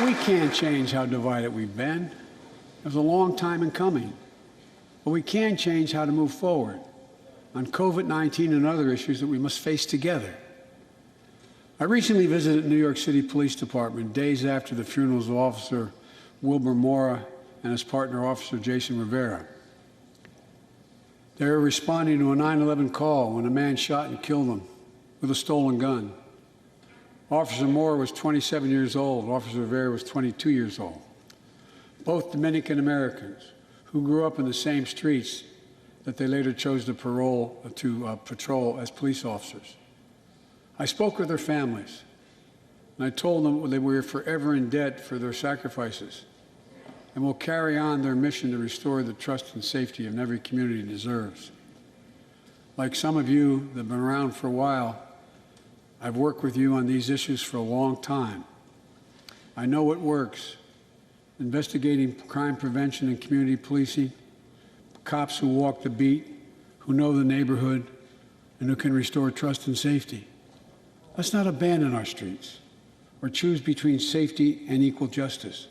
We can't change how divided we've been. It was a long time in coming. But we can change how to move forward on COVID-19 and other issues that we must face together. I recently visited New York City Police Department days after the funerals of Officer Wilbur Mora and his partner, Officer Jason Rivera. They were responding to a 9/11 call when a man shot and killed them with a stolen gun. Officer Mora was 27 years old. Officer Rivera was 22 years old. Both Dominican Americans who grew up in the same streets that they later chose to patrol as police officers. I spoke with their families, and I told them that we are forever in debt for their sacrifices and will carry on their mission to restore the trust and safety of every community deserves. Like some of you that have been around for a while, I've worked with you on these issues for a long time. I know what works: investigating crime prevention and community policing, cops who walk the beat, who know the neighborhood, and who can restore trust and safety. Let's not abandon our streets or choose between safety and equal justice.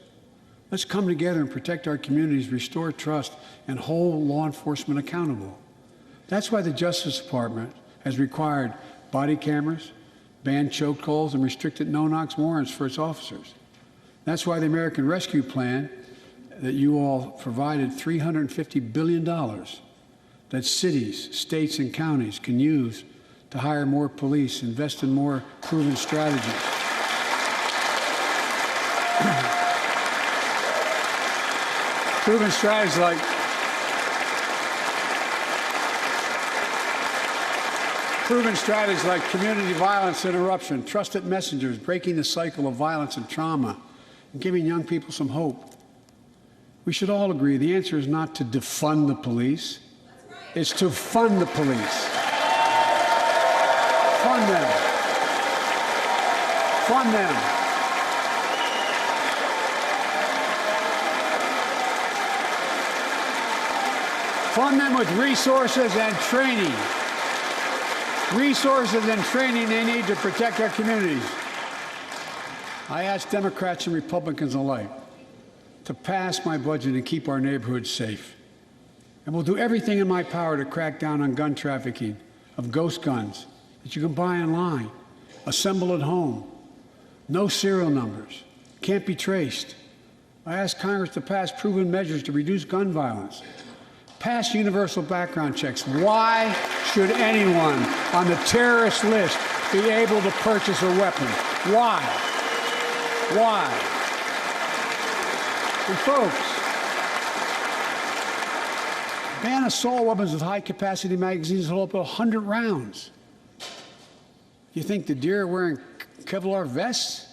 Let's come together and protect our communities, restore trust, and hold law enforcement accountable. That's why the Justice Department has required body cameras, banned chokeholds, and restricted no-knock warrants for its officers. That's why the American Rescue Plan that you all provided $350 billion that cities, states, and counties can use to hire more police, invest in more proven strategies. Proven strategies like community violence interruption, trusted messengers, breaking the cycle of violence and trauma, and giving young people some hope. We should all agree the answer is not to defund the police. It's to fund the police. Fund them. Fund them. Fund them with resources and training. Resources and training they need to protect our communities. I ask Democrats and Republicans alike to pass my budget and keep our neighborhoods safe. And we'll do everything in my power to crack down on gun trafficking, of ghost guns that you can buy online, assemble at home, no serial numbers, can't be traced. I ask Congress to pass proven measures to reduce gun violence. Pass universal background checks. Why should anyone on the terrorist list be able to purchase a weapon? Why? Why? And folks, ban assault weapons with high-capacity magazines that hold up to 100 rounds. You think the deer are wearing Kevlar vests?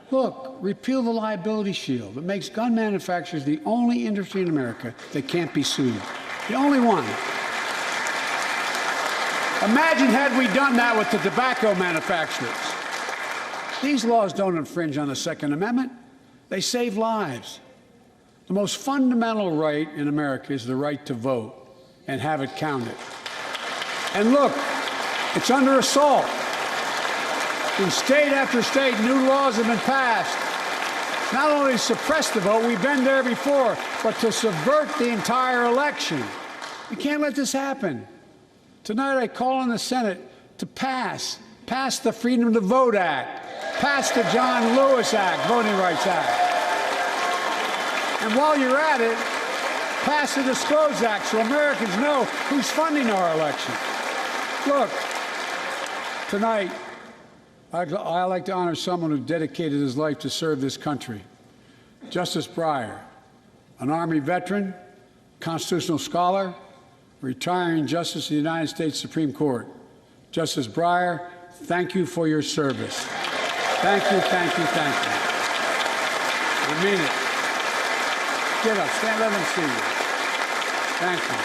Look, repeal the liability shield. It makes gun manufacturers the only industry in America that can't be sued. The only one. Imagine had we done that with the tobacco manufacturers. These laws don't infringe on the Second Amendment. They save lives. The most fundamental right in America is the right to vote and have it counted. And look, it's under assault. In state after state, new laws have been passed, not only to suppress the vote, we've been there before, but to subvert the entire election. We can't let this happen. Tonight I call on the Senate to pass the Freedom to Vote Act, pass the John Lewis Act, Voting Rights Act. And while you're at it, pass the Disclose Act so Americans know who's funding our election. Look, tonight, I'd like to honor someone who dedicated his life to serve this country. Justice Breyer, an Army veteran, constitutional scholar, retiring Justice of the United States Supreme Court. Justice Breyer, thank you for your service. Thank you, thank you, thank you. I mean it. Get up, stand, let them see you. Thank you.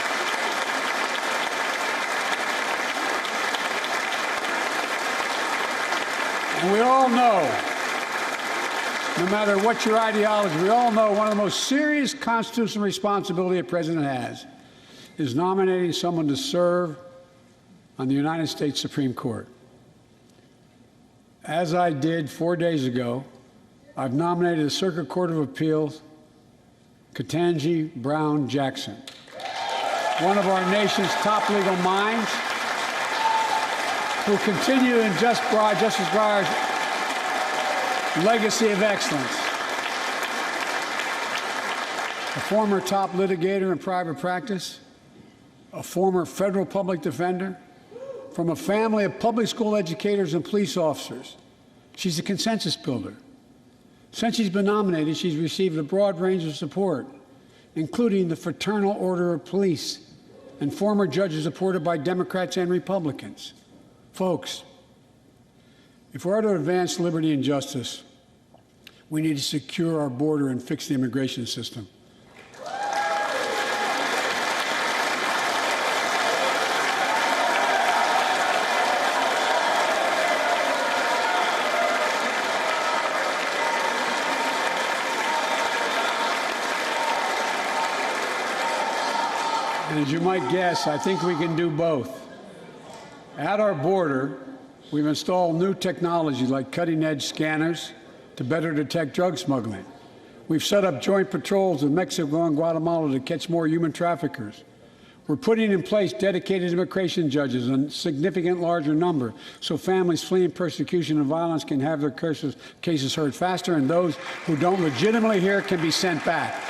And we all know, no matter what your ideology, we all know one of the most serious constitutional responsibilities a president has is nominating someone to serve on the United States Supreme Court. As I did 4 days ago, I've nominated the Circuit Court of Appeals Ketanji Brown Jackson, one of our nation's top legal minds, who continue in Justice Breyer's legacy of excellence. A former top litigator in private practice, a former federal public defender, from a family of public school educators and police officers. She's a consensus builder. Since she's been nominated, she's received a broad range of support, including the Fraternal Order of Police and former judges supported by Democrats and Republicans. Folks, if we're to advance liberty and justice, we need to secure our border and fix the immigration system. And as you might guess, I think we can do both. At our border, we've installed new technology like cutting-edge scanners to better detect drug smuggling. We've set up joint patrols in Mexico and Guatemala to catch more human traffickers. We're putting in place dedicated immigration judges in a significant larger number so families fleeing persecution and violence can have their cases heard faster, and those who don't legitimately hear can be sent back.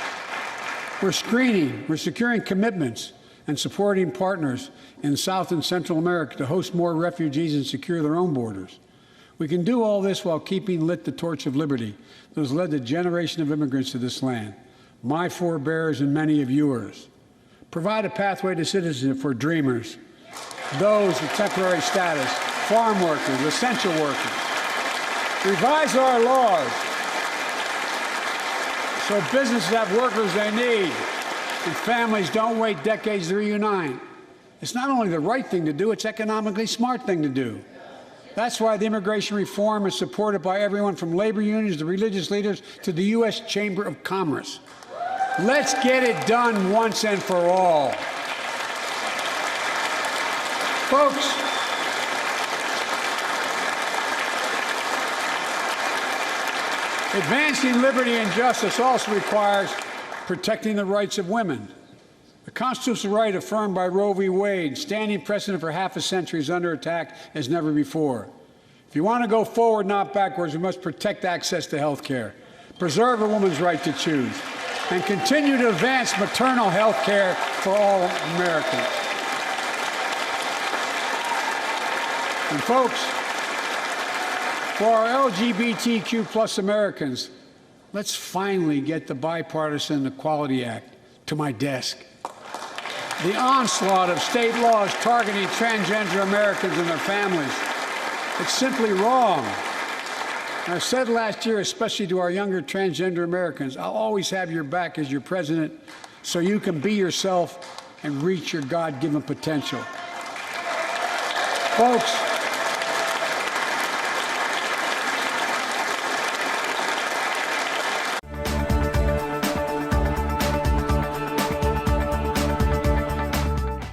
We're screening, we're securing commitments and supporting partners in South and Central America to host more refugees and secure their own borders. We can do all this while keeping lit the torch of liberty that has led a generation of immigrants to this land, my forebears and many of yours. Provide a pathway to citizenship for dreamers, those with temporary status, farm workers, essential workers. Revise our laws so businesses have workers they need and families don't wait decades to reunite. It's not only the right thing to do, it's economically smart thing to do. That's why the immigration reform is supported by everyone from labor unions to religious leaders to the U.S. Chamber of Commerce. Let's get it done once and for all. Folks, advancing liberty and justice also requires protecting the rights of women. The constitutional right affirmed by Roe v. Wade, standing precedent for half a century, is under attack as never before. If you want to go forward, not backwards, we must protect access to health care, preserve a woman's right to choose, and continue to advance maternal health care for all Americans. And folks, for our LGBTQ plus Americans, let's finally get the Bipartisan Equality Act to my desk. The onslaught of state laws targeting transgender Americans and their families, it's simply wrong. And I said last year, especially to our younger transgender Americans, I'll always have your back as your president so you can be yourself and reach your God-given potential. Folks,